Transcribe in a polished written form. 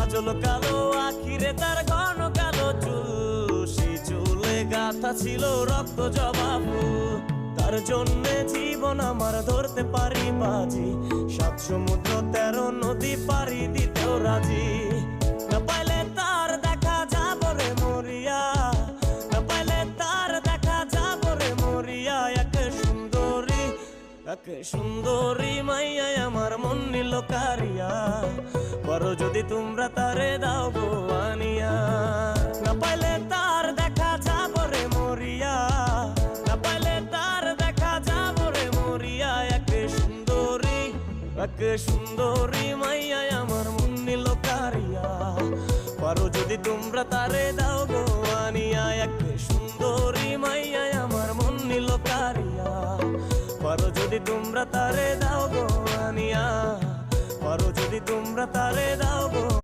কাজল কালো আখিরে তার ঘন কালো চুল, সেই চুলে গাথা ছিল রক্ত জবা ফুল। তার জন্যে জীবন আমার ধরতে পারি বাজি, 7 সমুদ্র 13 নদী পাড়ি দিতেও রাজি। না পাইলে তার দেখা যাব রে মরিয়া, না পাইলে তার দেখা যাব রে মরিয়া। একে সুন্দরী মাইয়া আমার মন নিল কারিয়া, করো যদি তোমরা তারে দাও গো আনিয়া। না পাইলে তার দেখা যাব রে মরিয়া, না পাইলে তার দেখা যাব রে মরিয়া। একে সুন্দরী মাইয়া আমার মন নিল কারিয়া, করো যদি তোমরা তারে দাও গো আনিয়া। একে সুন্দরী মাইয়া আমার মন নিল কারিয়া, পারো যদি তোমরা তারে দাও গো আনিয়া, পারো যদি তোমরা তারে দাও গো।